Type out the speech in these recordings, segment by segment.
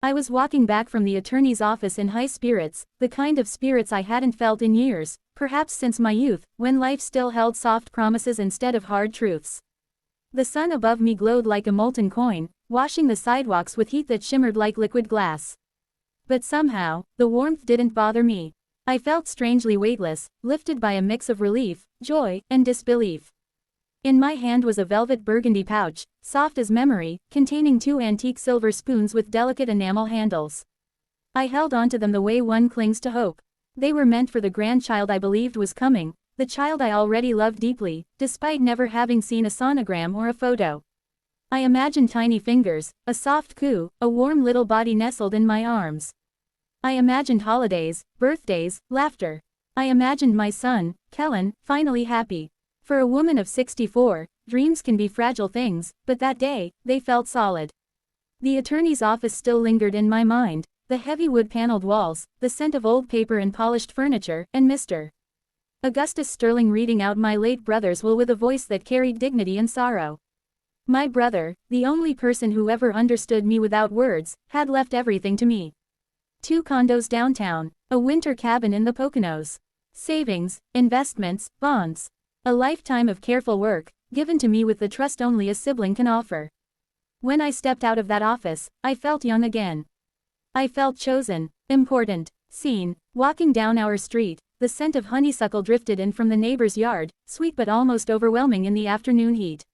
I was walking back from the attorney's office in high spirits, the kind of spirits I hadn't felt in years, perhaps since my youth, when life still held soft promises instead of hard truths. The sun above me glowed like a molten coin, washing the sidewalks with heat that shimmered like liquid glass. But somehow, the warmth didn't bother me. I felt strangely weightless, lifted by a mix of relief, joy, and disbelief. In my hand was a velvet burgundy pouch, soft as memory, containing 2 antique silver spoons with delicate enamel handles. I held onto them the way one clings to hope. They were meant for the grandchild I believed was coming, the child I already loved deeply, despite never having seen a sonogram or a photo. I imagined tiny fingers, a soft coo, a warm little body nestled in my arms. I imagined holidays, birthdays, laughter. I imagined my son, Kellen, finally happy. For a woman of 64, dreams can be fragile things, but that day, they felt solid. The attorney's office still lingered in my mind, the heavy wood-paneled walls, the scent of old paper and polished furniture, and Mr. Augustus Sterling reading out my late brother's will with a voice that carried dignity and sorrow. My brother, the only person who ever understood me without words, had left everything to me. 2 condos downtown, a winter cabin in the Poconos. Savings, investments, bonds. A lifetime of careful work, given to me with the trust only a sibling can offer. When I stepped out of that office, I felt young again. I felt chosen, important, seen. Walking down our street, the scent of honeysuckle drifted in from the neighbor's yard, sweet but almost overwhelming in the afternoon heat.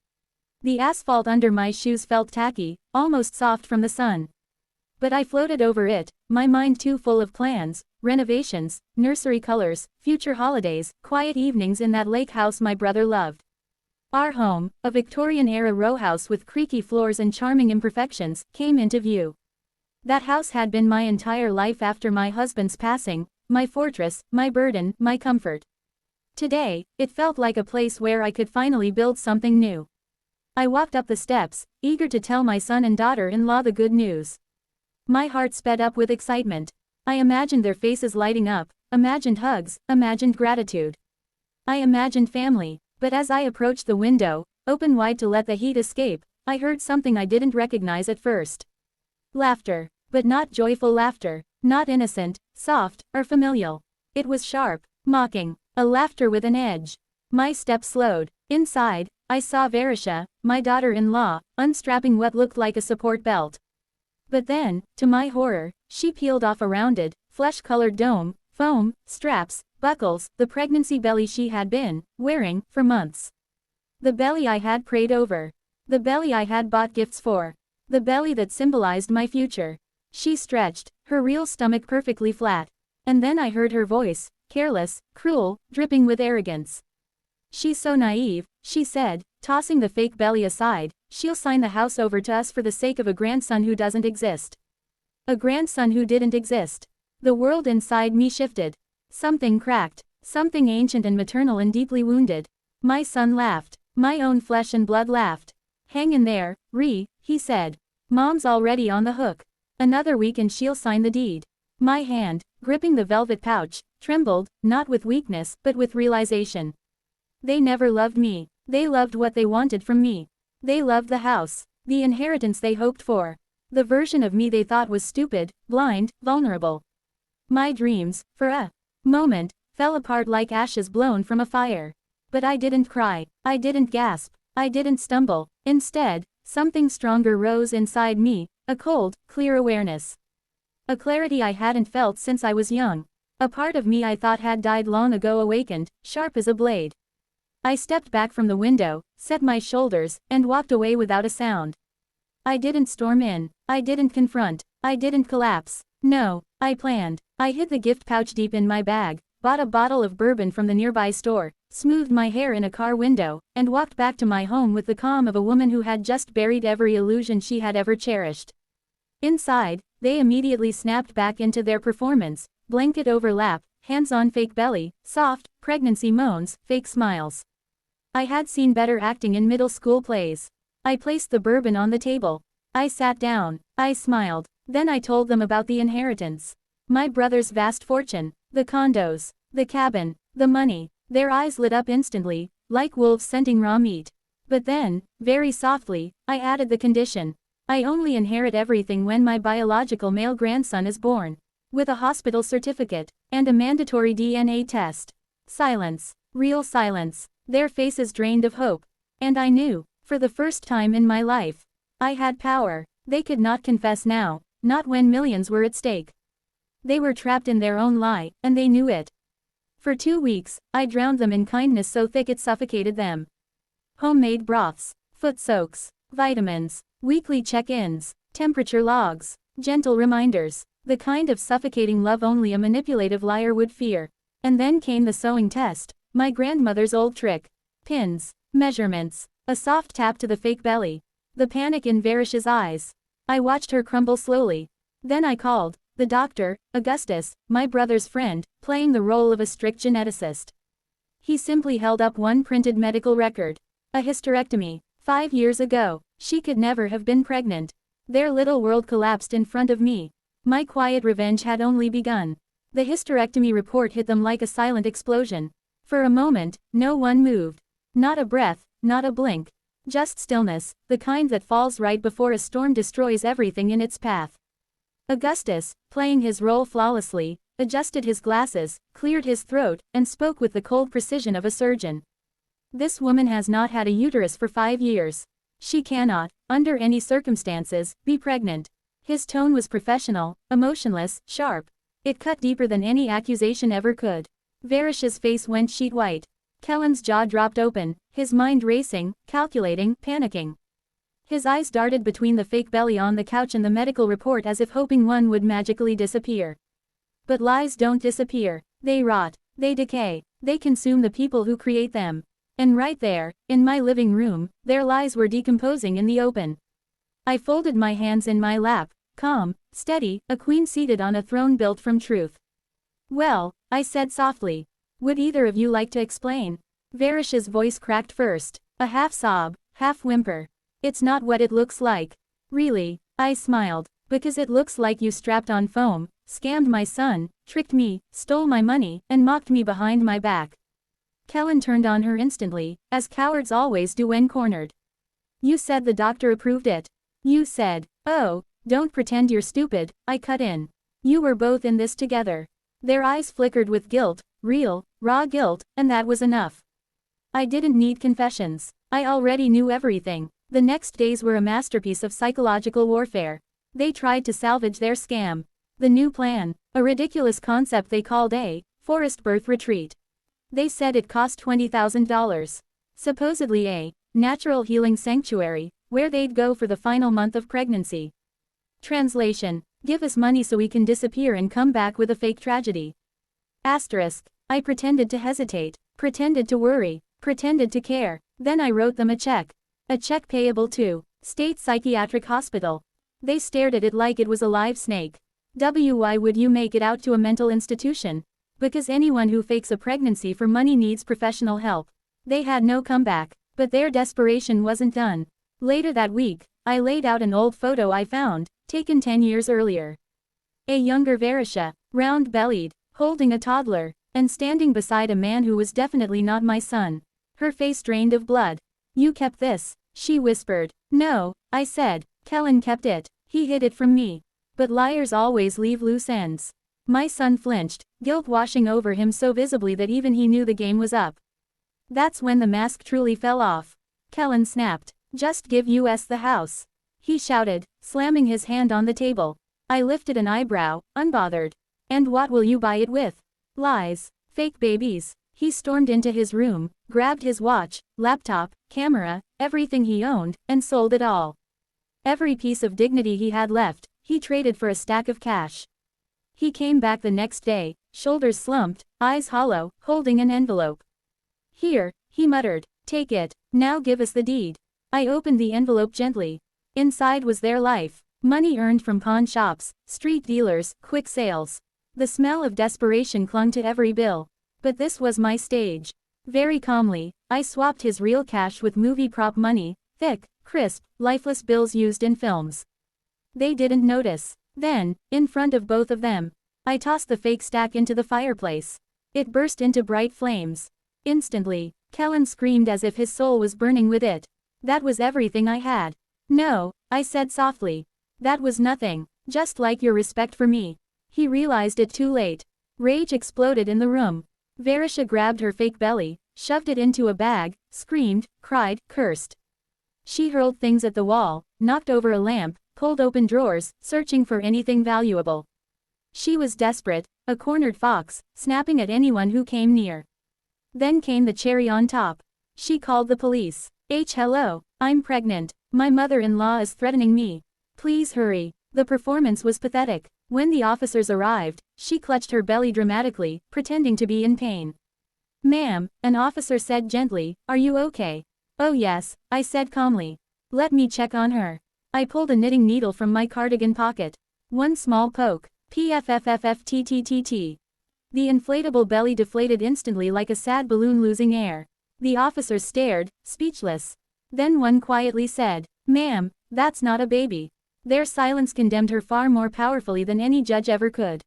The asphalt under my shoes felt tacky, almost soft from the sun. But I floated over it, my mind too full of plans, renovations, nursery colors, future holidays, quiet evenings in that lake house my brother loved. Our home, a Victorian-era row house with creaky floors and charming imperfections, came into view. That house had been my entire life after my husband's passing, my fortress, my burden, my comfort. Today, it felt like a place where I could finally build something new. I walked up the steps, eager to tell my son and daughter-in-law the good news. My heart sped up with excitement. I imagined their faces lighting up, imagined hugs, imagined gratitude. I imagined family, but as I approached the window, open wide to let the heat escape, I heard something I didn't recognize at first. Laughter, but not joyful laughter, not innocent, soft, or familial. It was sharp, mocking, a laughter with an edge. My steps slowed. Inside, I saw Verisha, my daughter-in-law, unstrapping what looked like a support belt. But then, to my horror, she peeled off a rounded, flesh-colored dome, foam, straps, buckles, the pregnancy belly she had been wearing for months. The belly I had prayed over. The belly I had bought gifts for. The belly that symbolized my future. She stretched, her real stomach perfectly flat. And then I heard her voice, careless, cruel, dripping with arrogance. "She's so naive," she said, tossing the fake belly aside. "She'll sign the house over to us for the sake of a grandson who doesn't exist." A grandson who didn't exist. The world inside me shifted. Something cracked. Something ancient and maternal and deeply wounded. My son laughed. My own flesh and blood laughed. "Hang in there, he said. "Mom's already on the hook. Another week and she'll sign the deed." My hand, gripping the velvet pouch, trembled, not with weakness, but with realization. They never loved me. They loved what they wanted from me. They loved the house, the inheritance they hoped for. The version of me they thought was stupid, blind, vulnerable. My dreams, for a moment, fell apart like ashes blown from a fire. But I didn't cry. I didn't gasp. I didn't stumble. Instead, something stronger rose inside me, a cold, clear awareness. A clarity I hadn't felt since I was young. A part of me I thought had died long ago awakened, sharp as a blade. I stepped back from the window, set my shoulders, and walked away without a sound. I didn't storm in. I didn't confront. I didn't collapse. No, I planned. I hid the gift pouch deep in my bag, bought a bottle of bourbon from the nearby store, smoothed my hair in a car window, and walked back to my home with the calm of a woman who had just buried every illusion she had ever cherished. Inside, they immediately snapped back into their performance, blanket overlap, hands on fake belly, soft, pregnancy moans, fake smiles. I had seen better acting in middle school plays. I placed the bourbon on the table. I sat down. I smiled. Then I told them about the inheritance. My brother's vast fortune. The condos. The cabin. The money. Their eyes lit up instantly, like wolves scenting raw meat. But then, very softly, I added the condition. I only inherit everything when my biological male grandson is born. With a hospital certificate, and a mandatory DNA test. Silence. Real silence. Their faces drained of hope. And I knew, for the first time in my life, I had power. They could not confess now, not when millions were at stake. They were trapped in their own lie, and they knew it. For 2 weeks, I drowned them in kindness so thick it suffocated them. Homemade broths, foot soaks, vitamins, weekly check-ins, temperature logs, gentle reminders, the kind of suffocating love only a manipulative liar would fear. And then came the sewing test, my grandmother's old trick. Pins, measurements, a soft tap to the fake belly. The panic in Varish's eyes. I watched her crumble slowly. Then I called. The doctor, Augustus, my brother's friend, playing the role of a strict geneticist. He simply held up one printed medical record. A hysterectomy. 5 years ago. She could never have been pregnant. Their little world collapsed in front of me. My quiet revenge had only begun. The hysterectomy report hit them like a silent explosion. For a moment, no one moved. Not a breath, not a blink. Just stillness, the kind that falls right before a storm destroys everything in its path. Augustus, playing his role flawlessly, adjusted his glasses, cleared his throat, and spoke with the cold precision of a surgeon. This woman has not had a uterus for 5 years. She cannot, under any circumstances, be pregnant. His tone was professional, emotionless, sharp. It cut deeper than any accusation ever could. Varish's face went sheet white. Kellen's jaw dropped open, his mind racing, calculating, panicking. His eyes darted between the fake belly on the couch and the medical report as if hoping one would magically disappear. But lies don't disappear. They rot. They decay. They consume the people who create them. And right there, in my living room, their lies were decomposing in the open. I folded my hands in my lap, calm, steady, a queen seated on a throne built from truth. Well, I said softly. Would either of you like to explain? Varish's voice cracked first, a half sob, half whimper. It's not what it looks like. Really, I smiled, because it looks like you strapped on foam, scammed my son, tricked me, stole my money, and mocked me behind my back. Kellen turned on her instantly, as cowards always do when cornered. You said the doctor approved it. You said, oh, don't pretend you're stupid, I cut in. You were both in this together. Their eyes flickered with guilt, real, raw guilt, and that was enough. I didn't need confessions. I already knew everything. The next days were a masterpiece of psychological warfare. They tried to salvage their scam. The new plan, a ridiculous concept they called a forced birth retreat. They said it cost $20,000. Supposedly a natural healing sanctuary, where they'd go for the final month of pregnancy. Translation: give us money so we can disappear and come back with a fake tragedy. Asterisk. I pretended to hesitate, pretended to worry, pretended to care. Then I wrote them a check. A check payable to State Psychiatric Hospital. They stared at it like it was a live snake. Why would you make it out to a mental institution? Because anyone who fakes a pregnancy for money needs professional help. They had no comeback, but their desperation wasn't done. Later that week, I laid out an old photo I found, taken 10 years earlier. A younger Varisha, round-bellied, holding a toddler, and standing beside a man who was definitely not my son. Her face drained of blood. You kept this, she whispered. No, I said. Kellen kept it. He hid it from me. But liars always leave loose ends. My son flinched, guilt washing over him so visibly that even he knew the game was up. That's when the mask truly fell off. Kellen snapped. Just give us the house. He shouted, slamming his hand on the table. I lifted an eyebrow, unbothered. And what will you buy it with? Lies. Fake babies. He stormed into his room, grabbed his watch, laptop, camera, everything he owned, and sold it all. Every piece of dignity he had left, he traded for a stack of cash. He came back the next day, shoulders slumped, eyes hollow, holding an envelope. Here, he muttered, take it, now give us the deed. I opened the envelope gently. Inside was their life, money earned from pawn shops, street dealers, quick sales. The smell of desperation clung to every bill. But this was my stage. Very calmly, I swapped his real cash with movie prop money, thick, crisp, lifeless bills used in films. They didn't notice. Then, in front of both of them, I tossed the fake stack into the fireplace. It burst into bright flames. Instantly, Kellen screamed as if his soul was burning with it. That was everything I had. No, I said softly. That was nothing. Just like your respect for me. He realized it too late. Rage exploded in the room. Verisha grabbed her fake belly, shoved it into a bag, screamed, cried, cursed. She hurled things at the wall, knocked over a lamp, pulled open drawers, searching for anything valuable. She was desperate, a cornered fox, snapping at anyone who came near. Then came the cherry on top. She called the police. Hello, I'm pregnant. My mother-in-law is threatening me. Please hurry. The performance was pathetic. When the officers arrived, she clutched her belly dramatically, pretending to be in pain. Ma'am, an officer said gently, are you okay? Oh yes, I said calmly. Let me check on her. I pulled a knitting needle from my cardigan pocket. One small poke. PFFFFTTTT. The inflatable belly deflated instantly like a sad balloon losing air. The officers stared, speechless. Then one quietly said, Ma'am, that's not a baby. Their silence condemned her far more powerfully than any judge ever could.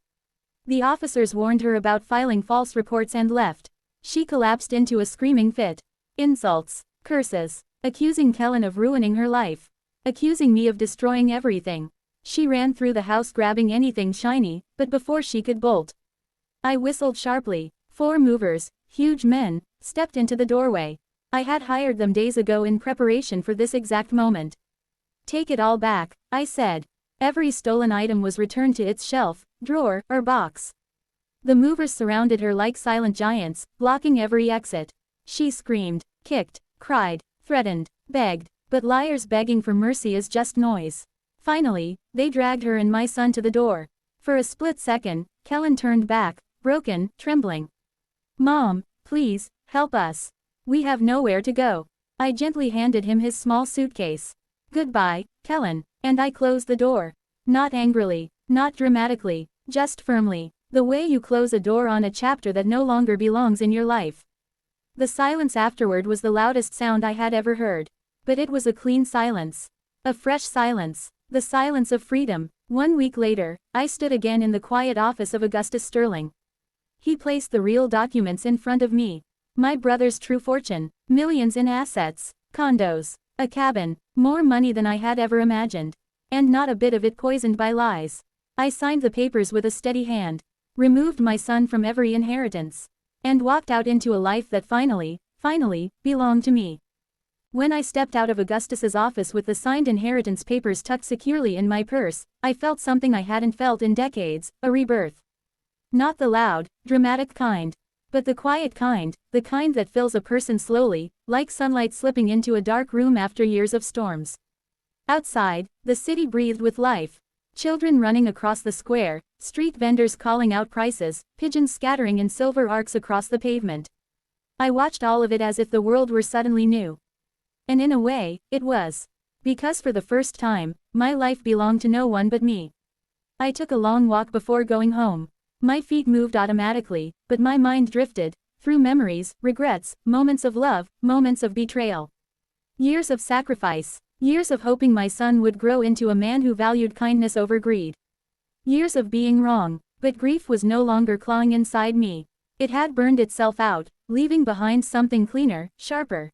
The officers warned her about filing false reports and left. She collapsed into a screaming fit. Insults, curses, accusing Kellen of ruining her life. Accusing me of destroying everything. She ran through the house grabbing anything shiny, but before she could bolt, I whistled sharply. 4 movers, huge men, stepped into the doorway. I had hired them days ago in preparation for this exact moment. Take it all back, I said. Every stolen item was returned to its shelf, drawer, or box. The movers surrounded her like silent giants, blocking every exit. She screamed, kicked, cried, threatened, begged, but liars begging for mercy is just noise. Finally, they dragged her and my son to the door. For a split second, Kellen turned back, broken, trembling. Mom, please, help us. We have nowhere to go. I gently handed him his small suitcase. Goodbye, Kellen, and I closed the door. Not angrily, not dramatically, just firmly, the way you close a door on a chapter that no longer belongs in your life. The silence afterward was the loudest sound I had ever heard. But it was a clean silence. A fresh silence. The silence of freedom. 1 week later, I stood again in the quiet office of Augustus Sterling. He placed the real documents in front of me. My brother's true fortune, millions in assets, condos, a cabin, more money than I had ever imagined. And not a bit of it poisoned by lies. I signed the papers with a steady hand, removed my son from every inheritance, and walked out into a life that finally, belonged to me. When I stepped out of Augustus's office with the signed inheritance papers tucked securely in my purse, I felt something I hadn't felt in decades, a rebirth. Not the loud, dramatic kind, but the quiet kind, the kind that fills a person slowly, like sunlight slipping into a dark room after years of storms. Outside, the city breathed with life. Children running across the square, street vendors calling out prices, pigeons scattering in silver arcs across the pavement. I watched all of it as if the world were suddenly new. And in a way, it was. Because for the first time, my life belonged to no one but me. I took a long walk before going home. My feet moved automatically, but my mind drifted, through memories, regrets, moments of love, moments of betrayal. Years of sacrifice. Years of hoping my son would grow into a man who valued kindness over greed. Years of being wrong, but grief was no longer clawing inside me. It had burned itself out, leaving behind something cleaner, sharper.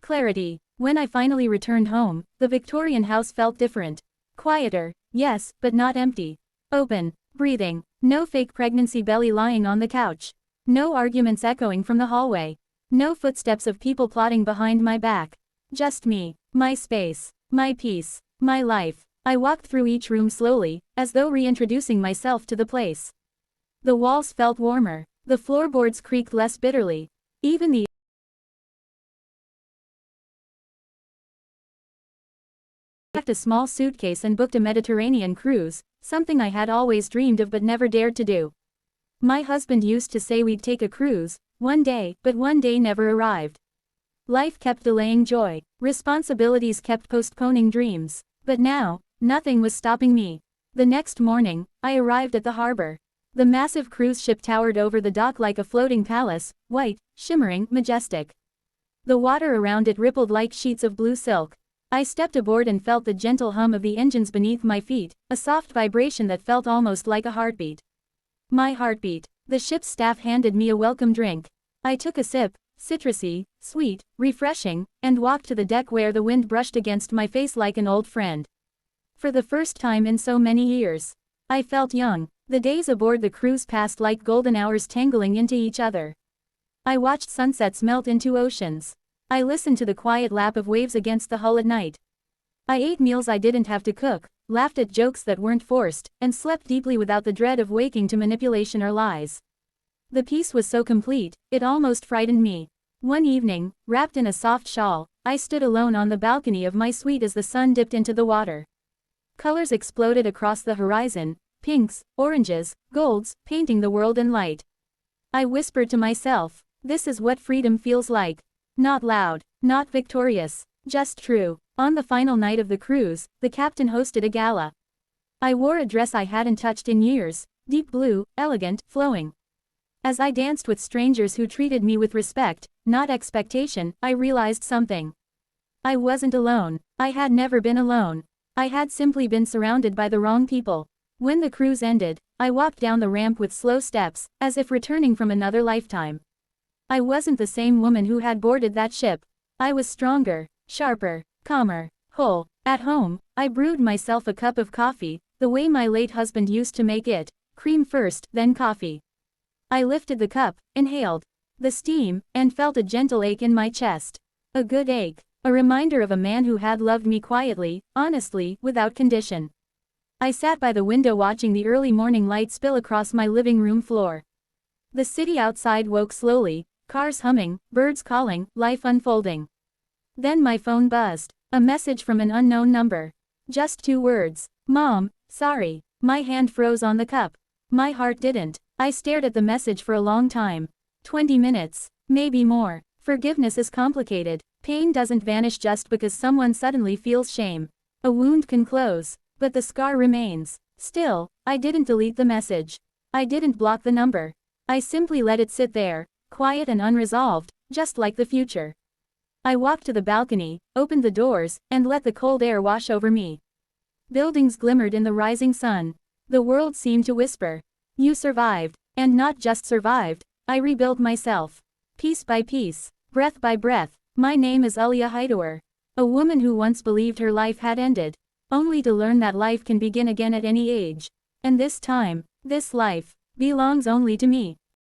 Clarity. When I finally returned home, the Victorian house felt different. Quieter, yes, but not empty. Open, breathing, no fake pregnancy belly lying on the couch. No arguments echoing from the hallway. No footsteps of people plotting behind my back. Just me, my space, my peace, my life. I walked through each room slowly, as though reintroducing myself to the place. The walls felt warmer. The floorboards creaked less bitterly. Even the packed a small suitcase and booked a Mediterranean cruise, something I had always dreamed of but never dared to do. My husband used to say we'd take a cruise, one day, but one day never arrived. Life kept delaying joy, responsibilities kept postponing dreams. But now, nothing was stopping me. The next morning, I arrived at the harbor. The massive cruise ship towered over the dock like a floating palace, white, shimmering, majestic. The water around it rippled like sheets of blue silk. I stepped aboard and felt the gentle hum of the engines beneath my feet, a soft vibration that felt almost like a heartbeat. My heartbeat. The ship's staff handed me a welcome drink. I took a sip, citrusy, sweet, refreshing, and walked to the deck where the wind brushed against my face like an old friend. For the first time in so many years, I felt young. The days aboard the cruise passed like golden hours tangling into each other. I watched sunsets melt into oceans. I listened to the quiet lap of waves against the hull at night. I ate meals I didn't have to cook, laughed at jokes that weren't forced, and slept deeply without the dread of waking to manipulation or lies. The peace was so complete, it almost frightened me. One evening, wrapped in a soft shawl, I stood alone on the balcony of my suite as the sun dipped into the water. Colors exploded across the horizon, pinks, oranges, golds, painting the world in light. I whispered to myself, this is what freedom feels like. Not loud, not victorious, just true. On the final night of the cruise, the captain hosted a gala. I wore a dress I hadn't touched in years, deep blue, elegant, flowing. As I danced with strangers who treated me with respect, not expectation, I realized something. I wasn't alone. I had never been alone. I had simply been surrounded by the wrong people. When the cruise ended, I walked down the ramp with slow steps, as if returning from another lifetime. I wasn't the same woman who had boarded that ship. I was stronger, sharper, calmer, whole. At home, I brewed myself a cup of coffee, the way my late husband used to make it, cream first, then coffee. I lifted the cup, inhaled the steam, and felt a gentle ache in my chest. A good ache. A reminder of a man who had loved me quietly, honestly, without condition. I sat by the window watching the early morning light spill across my living room floor. The city outside woke slowly, cars humming, birds calling, life unfolding. Then my phone buzzed. A message from an unknown number. Just 2 words. Mom, sorry. My hand froze on the cup. My heart didn't. I stared at the message for a long time. 20 minutes. Maybe more. Forgiveness is complicated. Pain doesn't vanish just because someone suddenly feels shame. A wound can close, but the scar remains. Still, I didn't delete the message. I didn't block the number. I simply let it sit there, quiet and unresolved, just like the future. I walked to the balcony, opened the doors, and let the cold air wash over me. Buildings glimmered in the rising sun. The world seemed to whisper, "You survived." And not just survived, I rebuilt myself. Piece by piece, breath by breath. My name is Alia Hideawar. A woman who once believed her life had ended, only to learn that life can begin again at any age. And this time, this life, belongs only to me.